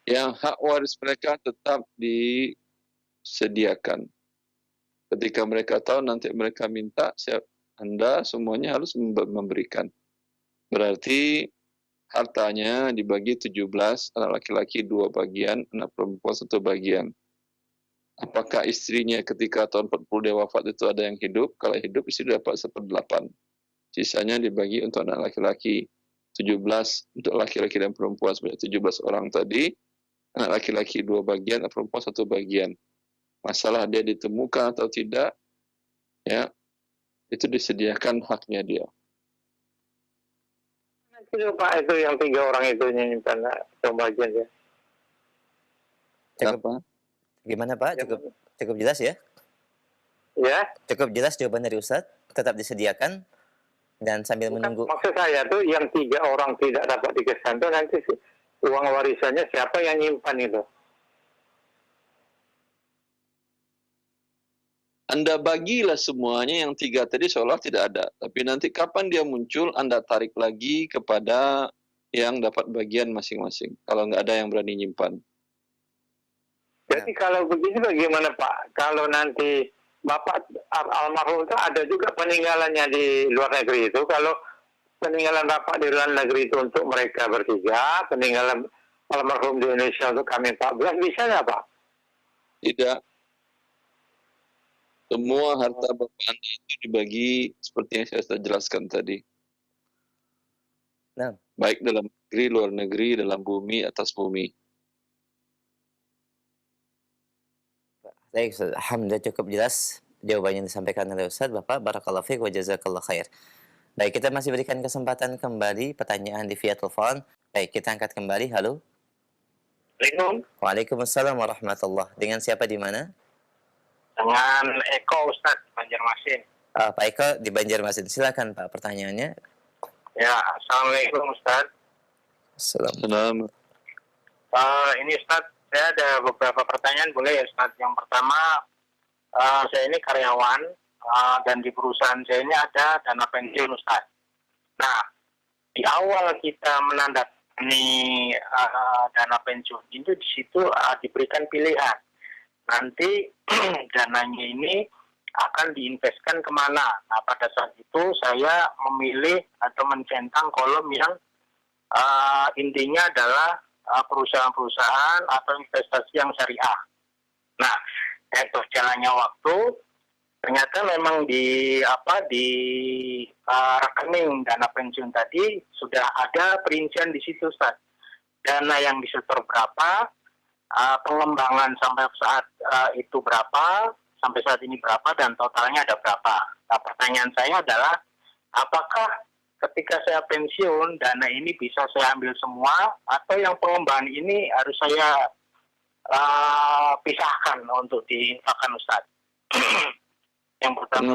Yang hak waris mereka tetap disediakan. Ketika mereka tahu nanti mereka minta, Anda semuanya harus memberikan. Berarti hartanya dibagi 17, anak laki-laki 2 bagian, anak perempuan 1 bagian. Apakah istrinya ketika tahun 40 dia wafat itu ada yang hidup? Kalau hidup, istri dapat 1/8. Sisanya dibagi untuk anak laki-laki. 17 untuk laki-laki dan perempuan sebanyak 17 orang tadi. Anak laki-laki 2 bagian, anak perempuan 1 bagian. Masalah dia ditemukan atau tidak, ya itu disediakan haknya dia. Itu Pak, itu yang 3 orang itu nyimpan pembagian ya. Kenapa? Gimana Pak? Cukup jelas ya? Ya. Cukup jelas jawaban dari Ustadz, tetap disediakan dan sambil menunggu. Maksud saya tuh yang 3 orang tidak dapat dikesan tuh nanti uang warisannya siapa yang nyimpan itu? Anda bagilah semuanya yang 3 tadi seolah tidak ada. Tapi nanti kapan dia muncul, Anda tarik lagi kepada yang dapat bagian masing-masing. Kalau nggak ada yang berani nyimpan. Jadi kalau begini bagaimana Pak? Kalau nanti Bapak almarhum itu ada juga peninggalannya di luar negeri itu. Kalau peninggalan Bapak di luar negeri itu untuk mereka bertiga, peninggalan almarhum di Indonesia untuk kami 14, bisa nggak Pak? Tidak. Semua harta Bapak Anda itu dibagi seperti yang saya sudah jelaskan tadi. Nah. Baik dalam negeri, luar negeri, dalam bumi, atas bumi. Baik, alhamdulillah cukup jelas jawabannya yang disampaikan oleh Ustaz. Bapak, barakallahu fiik wa jazakallahu khair. Baik, kita masih berikan kesempatan kembali pertanyaan di via telepon. Baik, kita angkat kembali. Halo. Assalamualaikum. Waalaikumsalam warahmatullah. Dengan siapa di mana? Dengan Eko Ustaz, Banjarmasin. Pak Eko di Banjarmasin. Silakan Pak pertanyaannya. Ya, Assalamualaikum Ustaz. Assalamualaikum. Ini Ustaz, saya ada beberapa pertanyaan, boleh ya Ustaz? Yang pertama, saya ini karyawan dan di perusahaan saya ini ada dana pensiun Ustaz. Nah, di awal kita menandatangani dana pensiun itu di situ diberikan pilihan. Nanti dananya ini akan diinvestkan kemana. Nah, pada saat itu saya memilih atau mencentang kolom yang intinya adalah perusahaan-perusahaan atau investasi yang syariah. Nah, berjalannya waktu, ternyata memang di rekening dana pensiun tadi sudah ada perincian di situ, Ustaz. Dana yang disetor berapa, pengembangan sampai saat itu berapa, sampai saat ini berapa, dan totalnya ada berapa. Nah, pertanyaan saya adalah, apakah ketika saya pensiun, dana ini bisa saya ambil semua, atau yang pengembangan ini harus saya pisahkan untuk diinfakkan, Ustaz? Yang pertama.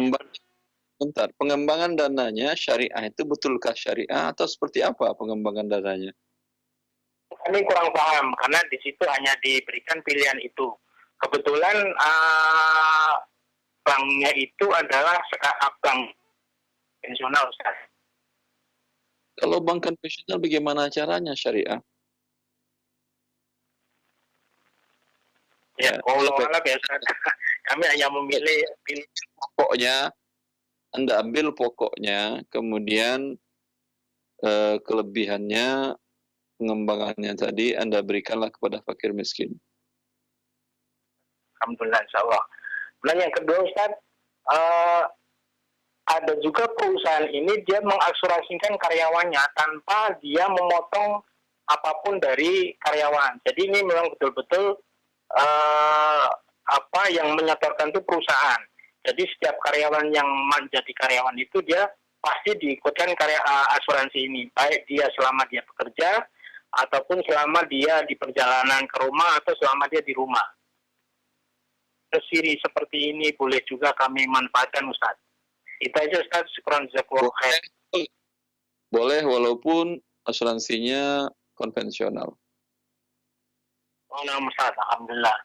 Pengembangan dananya syariah itu betulkah syariah atau seperti apa pengembangan dananya? Kami kurang paham, karena di situ hanya diberikan pilihan itu. Kebetulan banknya itu adalah bank konvensional, Ustaz. Kalau bank konvensional bagaimana caranya syariah? Ya, Allah biasa. Kami hanya memilih pokoknya, Anda ambil pokoknya, kemudian kelebihannya, pengembangannya tadi Anda berikanlah kepada fakir miskin. Alhamdulillah, insya-Allah. Nah, yang kedua Ustaz, ada juga perusahaan ini dia mengasuransikan karyawannya tanpa dia memotong apapun dari karyawan. Jadi ini memang betul-betul yang menyetorkan itu perusahaan. Jadi setiap karyawan yang menjadi karyawan itu dia pasti diikutkan asuransi ini, baik dia selama dia bekerja ataupun selama dia di perjalanan ke rumah atau selama dia di rumah. tersiri seperti ini boleh juga kami manfaatkan Ustaz. Itu aja Ustaz, syukran jazakallahu khair. Boleh walaupun asuransinya konvensional. Oh, nah, Ustaz, alhamdulillah.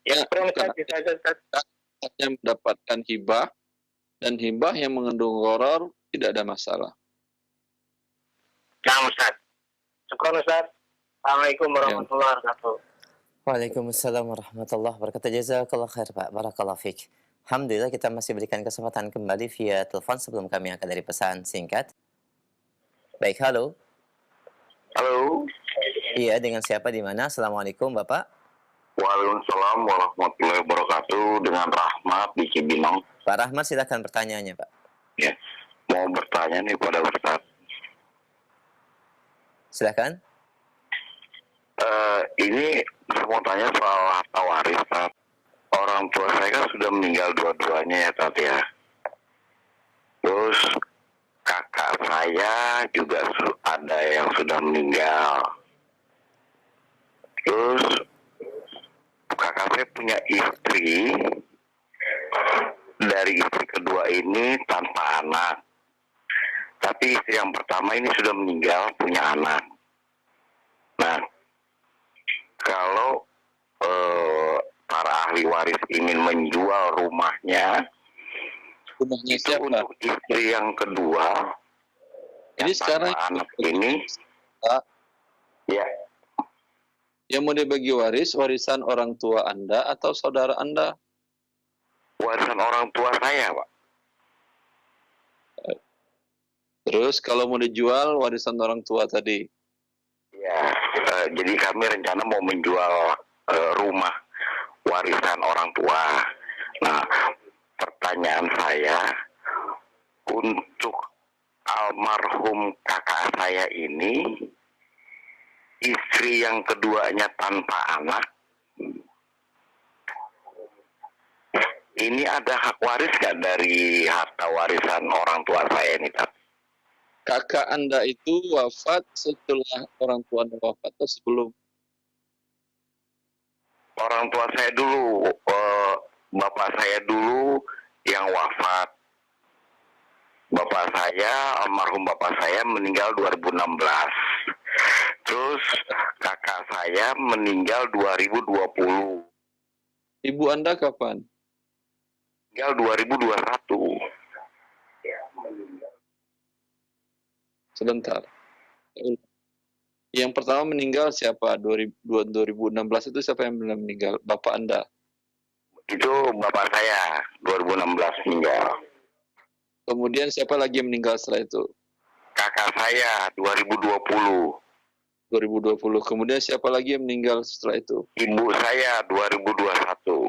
Ya, syukran Ustaz, itu aja Ustaz. Hanya mendapatkan hibah, dan hibah yang mengandung gharar tidak ada masalah. Nah, Ustaz. Syukran Ustaz. Assalamualaikum warahmatullahi wabarakatuh. Waalaikumsalam warahmatullahi wabarakatuh. Jazakallah khair Pak. Barakallah fiik. Alhamdulillah kita masih berikan kesempatan kembali via telepon sebelum kami angkat dari pesan singkat. Baik, halo. Halo. Iya, dengan siapa di mana? Assalamualaikum Bapak. Waalaikumsalam warahmatullahi wabarakatuh. Dengan Rahmat di Cibinong. Pak Rahmat, silakan pertanyaannya Pak. Ya, mau bertanya nih pada Ustaz. Silakan. Ini saya mau tanya soal harta waris, Tat. Orang tua saya kan sudah meninggal dua-duanya ya, Tat ya. Terus kakak saya juga ada yang sudah meninggal. Terus kakak saya punya istri. Dari istri kedua ini tanpa anak. Tapi istri yang pertama ini sudah meninggal, punya anak. Nah, kalau para ahli waris ingin menjual rumahnya itu siapa? untuk istri yang kedua, Ini sekarang anak ini, ya, yang mau dibagi warisan orang tua Anda atau saudara Anda? warisan orang tua saya, Pak. Terus kalau mau dijual warisan orang tua tadi? Ya, jadi kami rencana mau menjual rumah warisan orang tua. Nah, pertanyaan saya, untuk almarhum kakak saya ini, istri yang keduanya tanpa anak, ini ada hak waris nggak dari harta warisan orang tua saya ini, Tat? Kakak Anda itu wafat setelah orang tua Anda wafat atau sebelum? Orang tua saya dulu, bapak saya dulu yang wafat. Bapak saya, almarhum bapak saya meninggal 2016. Terus kakak saya meninggal 2020. Ibu Anda kapan? Meninggal 2021. Sebentar. Yang pertama meninggal siapa? 2016 itu siapa yang meninggal? Bapak Anda? Itu bapak saya, 2016 meninggal. Kemudian siapa lagi yang meninggal setelah itu? Kakak saya, 2020. 2020. Kemudian siapa lagi yang meninggal setelah itu? Ibu saya, 2021.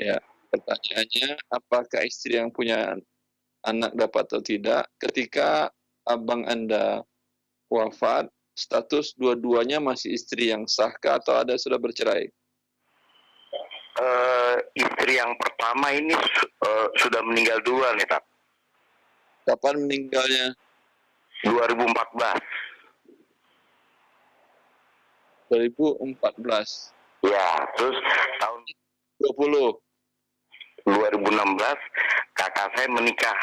Ya, pertanyaannya, apakah istri yang punya anak dapat atau tidak? Ketika abang Anda wafat, status dua-duanya masih istri yang sahkah atau ada sudah bercerai? Istri yang pertama ini sudah meninggal duluan ya, Tat. Kapan meninggalnya? 2014. 2014. Ya, terus tahun 2016 kakak saya menikah.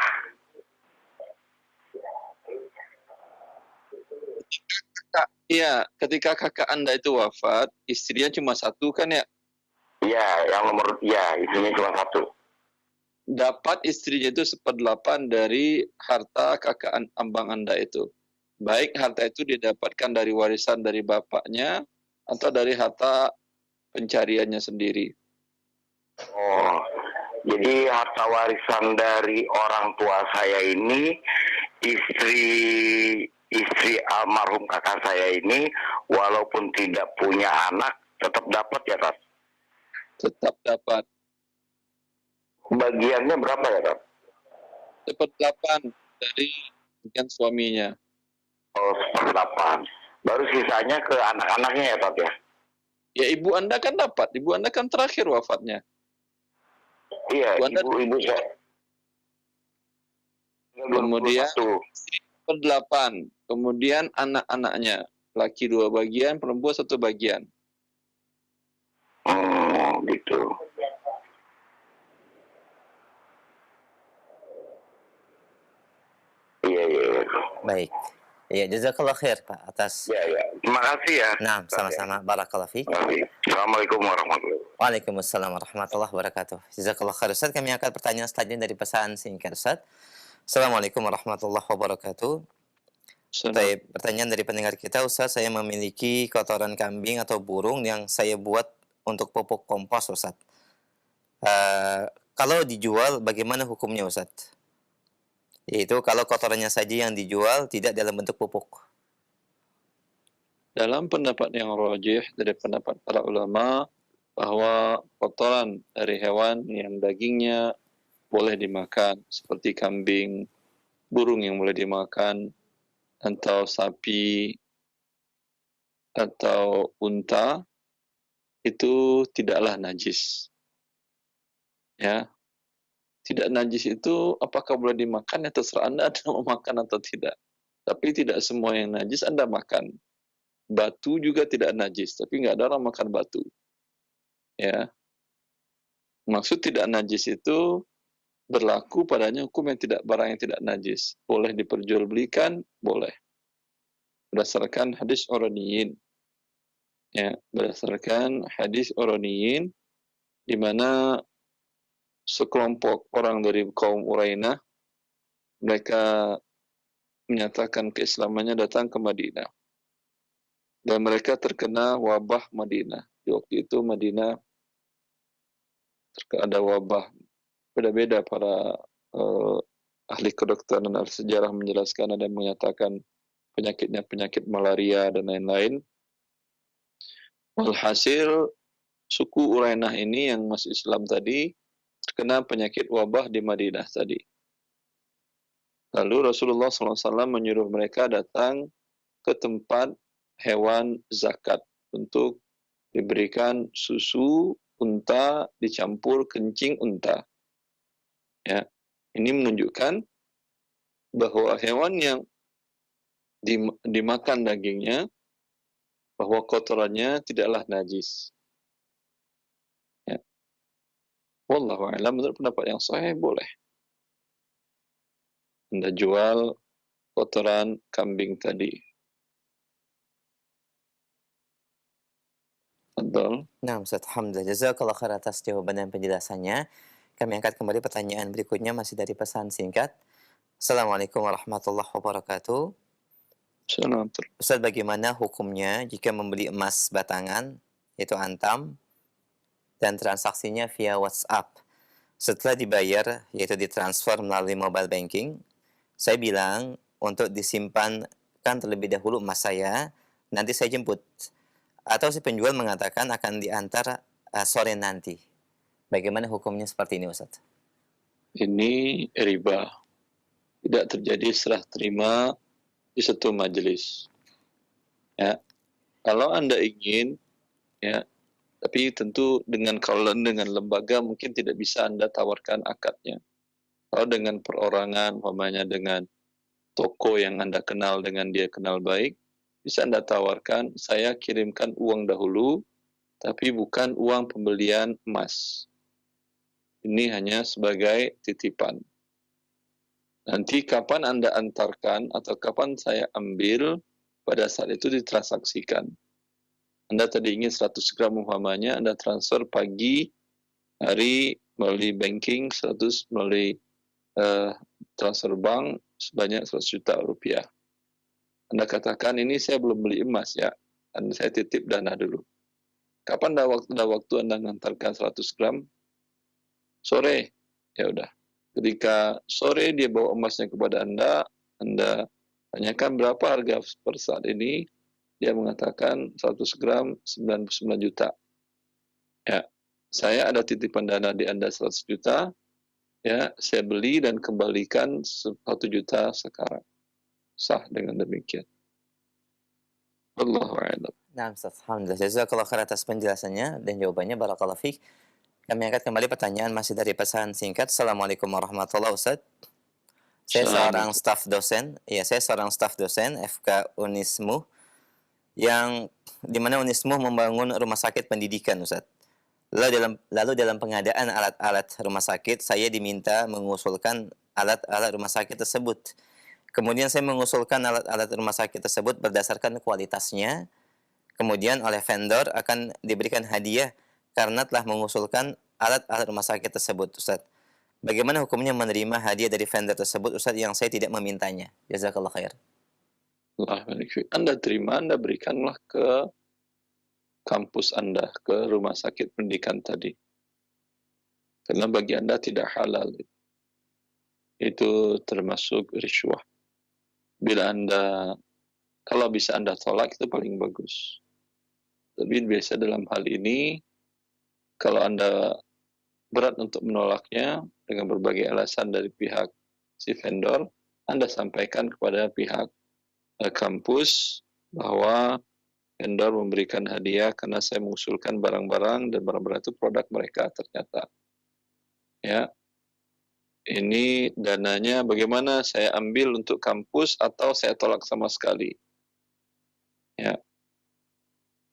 Iya, ketika kakak Anda itu wafat, istrinya cuma satu kan ya? Iya, yang nomor, ya istrinya cuma satu. Dapat istrinya itu 1/8 dari harta kakak abang Anda itu. Baik harta itu didapatkan dari warisan dari bapaknya atau dari harta pencariannya sendiri. Oh, jadi harta warisan dari orang tua saya ini, istri almarhum kakak saya ini, walaupun tidak punya anak, tetap dapat ya, Tat? Tetap dapat. Bagiannya berapa ya, Tat? 1/8 dari bagian suaminya. Oh, 1/8. Baru sisanya ke anak-anaknya ya, Tat ya? Ya, ibu Anda kan dapat. Ibu Anda kan terakhir wafatnya. Iya, ibu saya. Kemudian 1/8. Kemudian anak-anaknya. Laki 2 bagian, perempuan 1 bagian. Oh, gitu. Baik. Ya, jazakallah khair Pak atas. Ya. Terima kasih ya. Nah, sama-sama. Barakallahu fiik. Assalamualaikum warahmatullahi wabarakatuh. Waalaikumsalam warahmatullahi wabarakatuh. Jazakallah khair Ustaz. Kami angkat pertanyaan selanjutnya dari pesan singkat Ustaz. Assalamualaikum warahmatullahi wabarakatuh. Baik, pertanyaan dari pendengar kita, Ustaz, saya memiliki kotoran kambing atau burung yang saya buat untuk pupuk kompos, Ustaz. Kalau dijual, bagaimana hukumnya, Ustaz? Yaitu kalau kotorannya saja yang dijual, tidak dalam bentuk pupuk. Dalam pendapat yang rajih dari pendapat para ulama, bahwa kotoran dari hewan yang dagingnya boleh dimakan, seperti kambing, burung yang boleh dimakan, atau sapi, atau unta, itu tidaklah najis. Ya, tidak najis itu apakah boleh dimakan, ya terserah Anda mau makan atau tidak. Tapi tidak semua yang najis Anda makan. Batu juga tidak najis, tapi nggak ada orang makan batu. Ya, maksud tidak najis itu berlaku padanya hukum yang tidak, barang yang tidak najis. Boleh diperjualbelikan, boleh. Berdasarkan hadis Oraniyin. Ya, berdasarkan hadis Oraniyin, di mana sekelompok orang dari kaum Urainah, mereka menyatakan keislamannya datang ke Madinah. Dan mereka terkena wabah Madinah. Di waktu itu Madinah ada wabah. Beda-beda para ahli kedokteran dan ahli sejarah menjelaskan, ada yang menyatakan penyakitnya penyakit malaria dan lain-lain. Walhasil, suku Urainah ini yang masuk Islam tadi terkena penyakit wabah di Madinah tadi. Lalu Rasulullah SAW menyuruh mereka datang ke tempat hewan zakat untuk diberikan susu unta dicampur kencing unta. Ya, ini menunjukkan bahwa hewan yang dimakan dagingnya, bahwa kotorannya tidaklah najis. Ya. Wallahu a'lam, menurut pendapat yang sahih boleh Anda jual kotoran kambing tadi. Betul. Nah, Ustaz, alhamdulillah. Jazakallah khair atas jawaban dan penjelasannya. Kami angkat kembali pertanyaan berikutnya, masih dari pesan singkat. Assalamualaikum warahmatullahi wabarakatuh. Assalamualaikum. Ustaz, bagaimana hukumnya jika membeli emas batangan, yaitu antam, dan transaksinya via WhatsApp? Setelah dibayar, yaitu ditransfer melalui mobile banking, saya bilang untuk disimpankan terlebih dahulu emas saya, nanti saya jemput. Atau si penjual mengatakan akan diantar sore nanti. Bagaimana hukumnya seperti ini, Ustaz? Ini riba. Tidak terjadi serah terima di satu majelis. Ya. Kalau Anda ingin, ya, tapi tentu dengan lembaga mungkin tidak bisa Anda tawarkan akadnya. Kalau dengan perorangan, umpamanya dengan toko yang Anda kenal, dengan dia kenal baik, bisa Anda tawarkan, saya kirimkan uang dahulu, tapi bukan uang pembelian emas. Ini hanya sebagai titipan. Nanti kapan Anda antarkan atau kapan saya ambil, pada saat itu ditransaksikan. Anda tadi ingin 100 gram umpamanya, Anda transfer pagi hari melalui banking, 100 melalui transfer bank sebanyak 100 juta rupiah. Anda katakan, ini saya belum beli emas ya, dan saya titip dana dulu. Kapan ada waktu Anda mengantarkan 100 gram? Sore. Ya udah. Ketika sore dia bawa emasnya kepada Anda tanyakan berapa harga per saat ini, dia mengatakan 100 gram 99 juta. Ya, saya ada titipan dana di Anda 100 juta, ya, saya beli dan kembalikan 1 juta sekarang. Sah dengan demikian. Wallahu a'lam. Nah, Ustaz, alhamdulillah. Jazakallah khair atas penjelasannya dan jawabannya. Barakallahu fiik. Kami angkat kembali pertanyaan masih dari pesan singkat. Assalamualaikum warahmatullahi wabarakatuh. Saya seorang staf dosen. Ya, saya seorang staf dosen FK Unismu, yang dimana Unismu membangun rumah sakit pendidikan, Ustaz. Lalu dalam pengadaan alat-alat rumah sakit, saya diminta mengusulkan alat-alat rumah sakit tersebut. Kemudian saya mengusulkan alat-alat rumah sakit tersebut berdasarkan kualitasnya. Kemudian oleh vendor akan diberikan hadiah karena telah mengusulkan alat-alat rumah sakit tersebut, Ustaz. Bagaimana hukumnya menerima hadiah dari vendor tersebut, Ustaz, yang saya tidak memintanya? Jazakallah khair. Anda terima, Anda berikanlah ke kampus Anda, ke rumah sakit pendidikan tadi. Karena bagi Anda tidak halal. Itu termasuk riswah. Bila Anda, kalau bisa Anda tolak, itu paling bagus. Tapi biasa dalam hal ini, kalau Anda berat untuk menolaknya dengan berbagai alasan dari pihak si vendor, Anda sampaikan kepada pihak kampus bahwa vendor memberikan hadiah karena saya mengusulkan barang-barang dan barang-barang itu produk mereka ternyata. Ya, ini dananya bagaimana saya ambil untuk kampus atau saya tolak sama sekali. Ya,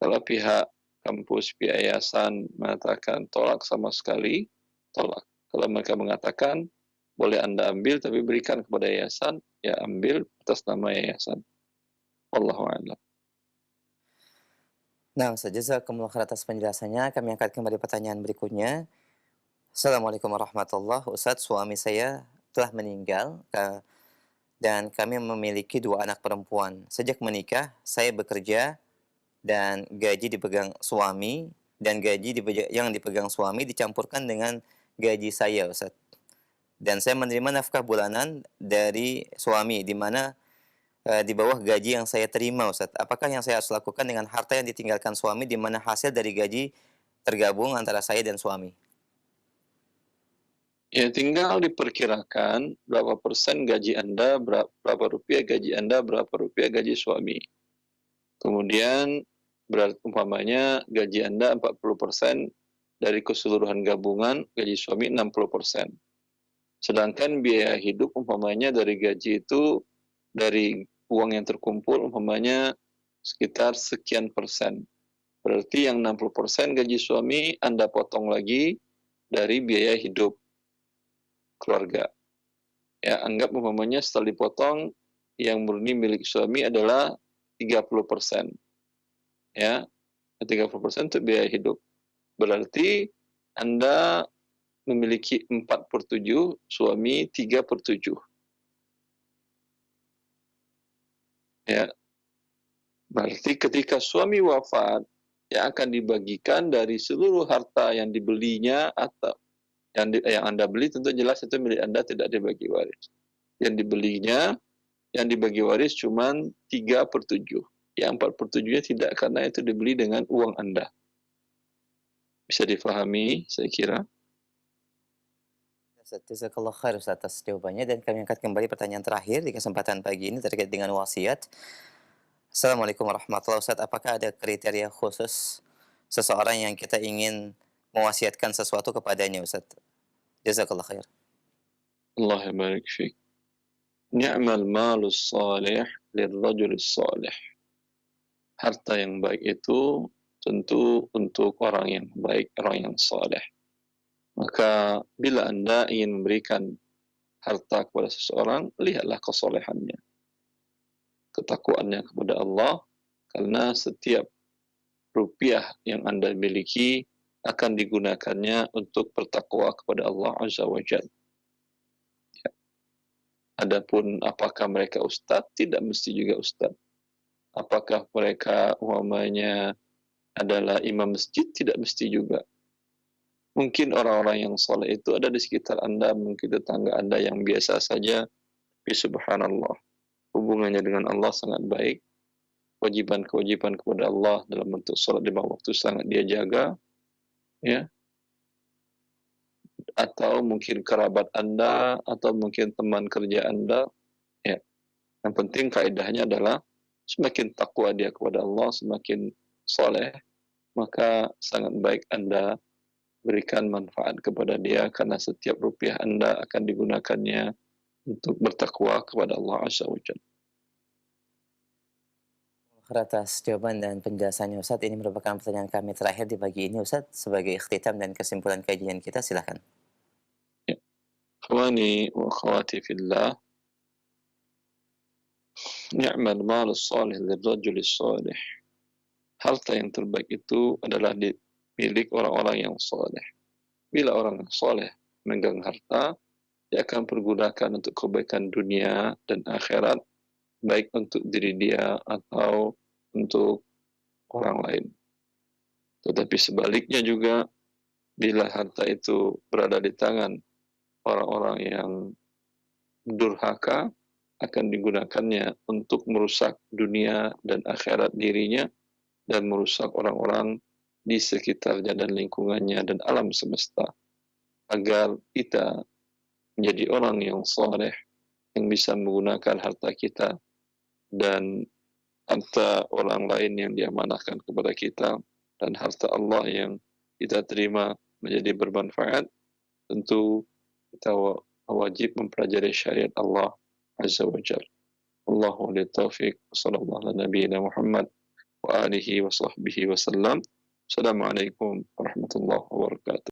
kalau pihak kampus, pihak yayasan mengatakan tolak sama sekali, tolak. Kalau mereka mengatakan boleh Anda ambil tapi berikan kepada yayasan, ya ambil atas nama yayasan. Wallahu a'lam. Nah, Ustaz, jazakumullah khair atas penjelasannya. Kami angkat kembali pertanyaan berikutnya. Assalamualaikum warahmatullahi wabarakatuh. Ustaz, suami saya telah meninggal dan kami memiliki 2 anak perempuan. Sejak menikah, saya bekerja dan gaji dipegang suami, dan yang dipegang suami dicampurkan dengan gaji saya, Ustaz. Dan saya menerima nafkah bulanan dari suami, di mana di bawah gaji yang saya terima, Ustaz. Apakah yang saya harus lakukan dengan harta yang ditinggalkan suami, di mana hasil dari gaji tergabung antara saya dan suami? Ya, tinggal diperkirakan berapa persen gaji Anda, berapa rupiah gaji Anda, berapa rupiah gaji suami. Kemudian berarti umpamanya gaji Anda 40% dari keseluruhan gabungan, gaji suami 60%. Sedangkan biaya hidup umpamanya dari gaji itu, dari uang yang terkumpul umpamanya sekitar sekian persen. Berarti yang 60% gaji suami Anda potong lagi dari biaya hidup keluarga. Ya, anggap umpamanya setelah dipotong yang murni milik suami adalah 30%. Ya, 30% untuk biaya hidup. Berarti Anda memiliki 4/7, suami 3/7. Ya, berarti ketika suami wafat, yang akan dibagikan dari seluruh harta yang dibelinya atau yang Anda beli, tentu jelas itu milik Anda, tidak dibagi waris. Yang dibelinya, yang dibagi waris cuma 3/7. Yang 4/7-nya tidak, karena itu dibeli dengan uang Anda. Bisa difahami, saya kira. Jazakallah khair, Ustaz, atas jawabannya, dan kami angkat kembali pertanyaan terakhir di kesempatan pagi ini terkait dengan wasiat. Assalamualaikum warahmatullahi wabarakatuh. Ustaz, apakah ada kriteria khusus seseorang yang kita ingin mewasiatkan sesuatu kepadanya, Ustaz? Jazakallah khair. Allah barik fiik. Ni'mal malus salih lirrajulis salih. Harta yang baik itu tentu untuk orang yang baik, orang yang saleh. Maka bila Anda ingin memberikan harta kepada seseorang, lihatlah kesolehannya, ketakwaannya kepada Allah, karena setiap rupiah yang Anda miliki akan digunakannya untuk bertakwa kepada Allah Azza wa Jalla. Ya. Adapun apakah mereka ustadz? Tidak mesti juga ustadz. Apakah mereka umpamanya adalah imam masjid? Tidak mesti juga. Mungkin orang-orang yang soleh itu ada di sekitar Anda, mungkin tetangga Anda yang biasa saja, tapi subhanallah, hubungannya dengan Allah sangat baik. Kewajiban-kewajiban kepada Allah dalam bentuk salat 5 waktu sangat dia jaga. Ya. Atau mungkin kerabat Anda, atau mungkin teman kerja Anda. Ya. Yang penting kaidahnya adalah semakin takwa dia kepada Allah, semakin soleh, maka sangat baik Anda berikan manfaat kepada dia, karena setiap rupiah Anda akan digunakannya untuk bertakwa kepada Allah Azza wa Jalla. Atas jawaban dan penjelasannya, Ustaz. Ini merupakan pertanyaan kami terakhir di pagi ini, Ustaz. Sebagai ikhtitam dan kesimpulan kajian kita, silakan. Ya. Akhwani wa akhwati fillah, ni'mal malus salih lirrajulis salih. Harta yang terbaik itu adalah milik orang-orang yang soleh. Bila orang yang soleh memegang harta, dia akan pergunakan untuk kebaikan dunia dan akhirat, baik untuk diri dia atau untuk orang lain. Tetapi sebaliknya juga, bila harta itu berada di tangan orang-orang yang durhaka, akan digunakannya untuk merusak dunia dan akhirat dirinya, dan merusak orang-orang di sekitarnya dan lingkungannya dan alam semesta. Agar kita menjadi orang yang saleh, yang bisa menggunakan harta kita dan harta orang lain yang diamanahkan kepada kita, dan harta Allah yang kita terima menjadi bermanfaat. Tentu kita wajib mempelajari syariat Allah Azza wa Jalla. Allahu wali taufiq. Sallallahu ala nabiyina Muhammad wa alihi wa sahbihi wa sallam. Assalamualaikum warahmatullahi wabarakatuh.